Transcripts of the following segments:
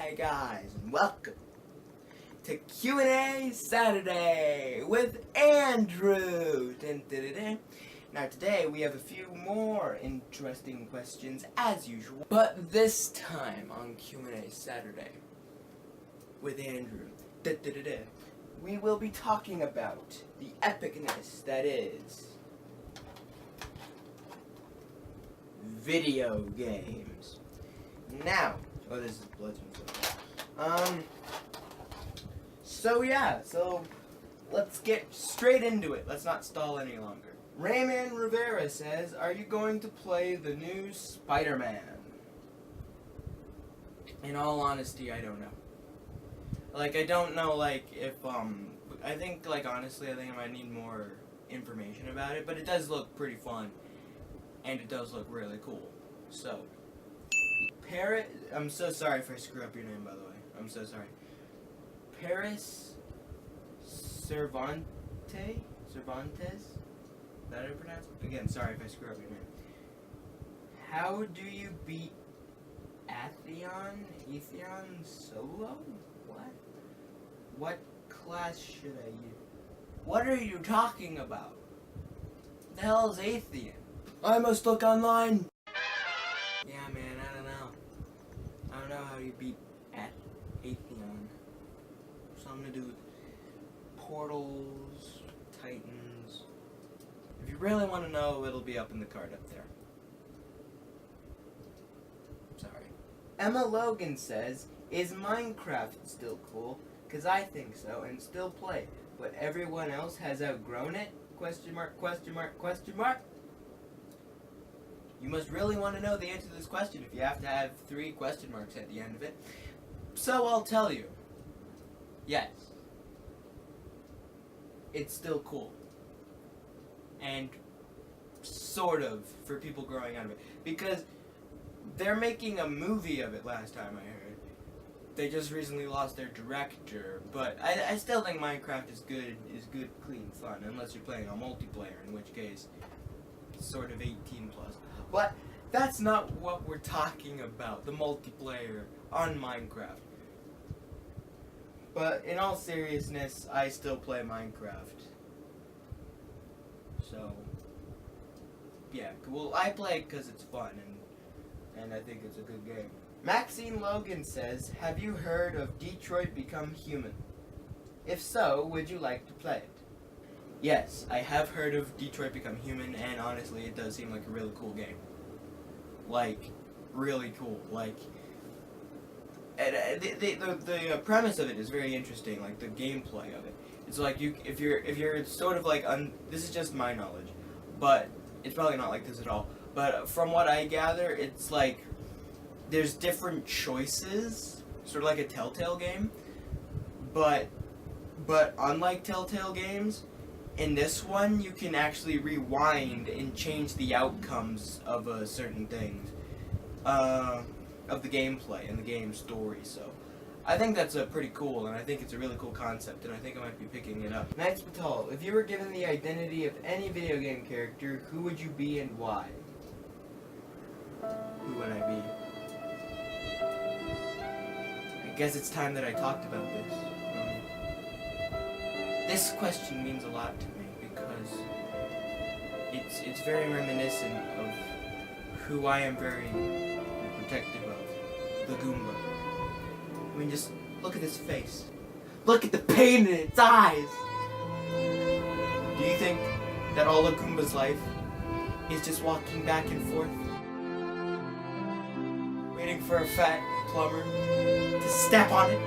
Hi guys, and welcome to Q&A Saturday with Andrew. Dun, dun, dun, dun. Now today we have a few more interesting questions as usual, but this time on Q&A Saturday with Andrew, dun, dun, dun, dun, we will be talking about the epicness that is video games. Now, oh, this is Bloodstone. So let's get straight into it. Let's not stall any longer. Rayman Rivera says, are you going to play the new Spider-Man? In all honesty, I don't know. Like, I don't know, like, if, I think, like, honestly, I think I might need more information about it, but it does look pretty fun, and it does look really cool, so. I'm so sorry if I screw up your name, by the way. I'm so sorry. Paris Cervantes? Is that how you pronounce it? Again, sorry if I screw up your name. How do you beat Atheon solo? What? What class should I use? What are you talking about? The hell is Atheon? I must look online. Yeah, man, I don't know. I don't know how you beat Atheon. Something to do with portals, titans. If you really want to know, it'll be up in the card up there. Sorry. Emma Logan says, is Minecraft still cool? Cause I think so, and still play. But everyone else has outgrown it? Question mark, question mark, question mark? You must really want to know the answer to this question if you have to have 3 question marks at the end of it. So I'll tell you. Yes. It's still cool. And sort of for people growing out of it. Because they're making a movie of it last time I heard. They just recently lost their director. But I still think Minecraft is good, clean fun. Unless you're playing on multiplayer, in which case it's sort of 18+. But that's not what we're talking about, the multiplayer on Minecraft. But in all seriousness, I still play Minecraft. So, yeah, well, I play it because it's fun, and I think it's a good game. Maxine Logan says, have you heard of Detroit Become Human? If so, would you like to play it? Yes, I have heard of Detroit Become Human, and honestly, it does seem like a really cool game. Like, really cool. Like, the premise of it is very interesting. Like the gameplay of it. It's like if you're sort of like this is just my knowledge, but it's probably not like this at all. But from what I gather, it's like there's different choices, sort of like a Telltale game, but unlike Telltale games. In this one, you can actually rewind and change the outcomes of certain things, of the gameplay and the game story. So, I think that's pretty cool, and I think it's a really cool concept, and I think I might be picking it up. Knights Batal, if you were given the identity of any video game character, who would you be and why? Who would I be? I guess it's time that I talked about this. This question means a lot to me because it's very reminiscent of who I am very protective of, the Goomba. I mean, just look at his face. Look at the pain in its eyes! Do you think that all of Goomba's life is just walking back and forth? Waiting for a fat plumber to step on it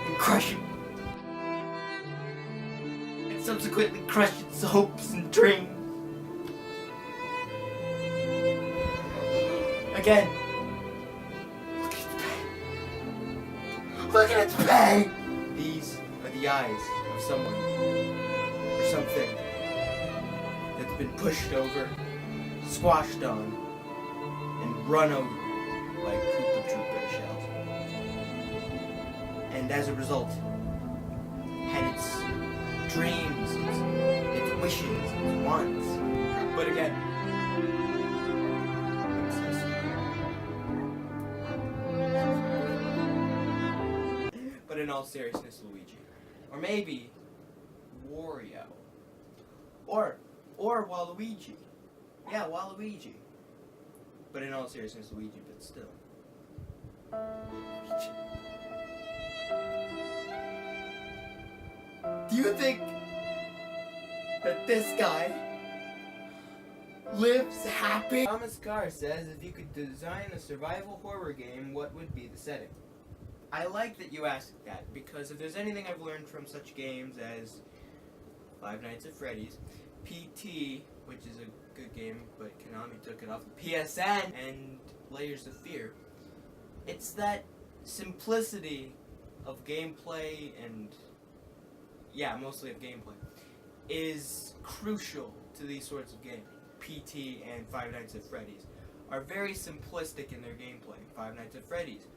and crush it? Subsequently crush its hopes and dreams. Again, look at its pain. Look at its pain! These are the eyes of someone or something that's been pushed over, squashed on, and run over by Koopa Troopa shells. And as a result, had its dreams, its wishes, its wants. But again, all seriousness, Luigi. Or maybe Wario. Or Waluigi. Yeah, Waluigi. But in all seriousness, Luigi, but still. Do you think that this guy lives happy? Thomas Carr says, if you could design a survival horror game, what would be the setting? I like that you asked that, because if there's anything I've learned from such games as Five Nights at Freddy's, PT, which is a good game, but Konami took it off the PSN, and Layers of Fear, it's that simplicity of gameplay and, yeah, mostly of gameplay, is crucial to these sorts of games. PT and Five Nights at Freddy's are very simplistic in their gameplay. Five Nights at Freddy's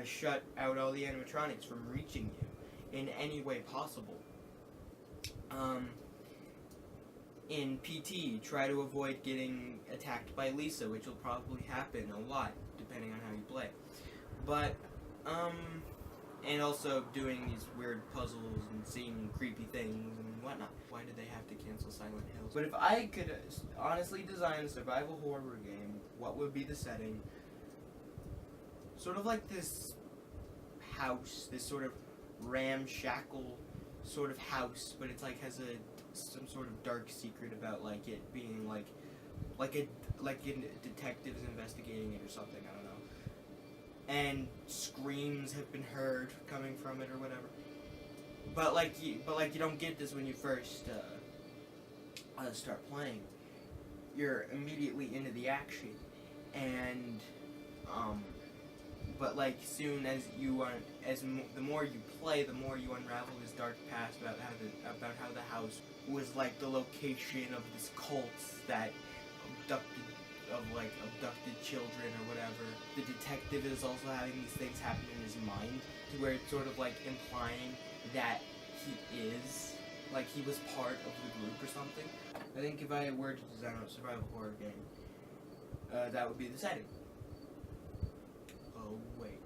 shut out all the animatronics from reaching you in any way possible. In PT, try to avoid getting attacked by Lisa, which will probably happen a lot, depending on how you play. But, and also doing these weird puzzles and seeing creepy things and whatnot. Why did they have to cancel Silent Hills? But if I could honestly design a survival horror game, what would be the setting? Sort of like this house, this sort of ramshackle sort of house, but it's like has some sort of dark secret about like it being like a detective's investigating it or something. I don't know. And screams have been heard coming from it or whatever. But you don't get this when you first start playing. You're immediately into the action, and but like soon as you the more you play, the more you unravel this dark past about how the house was like the location of this cult that abducted children or whatever. The detective is also having these things happen in his mind, to where it's sort of like implying that he was part of the group or something. I think if I were to design a survival horror game, that would be the setting. Oh wait.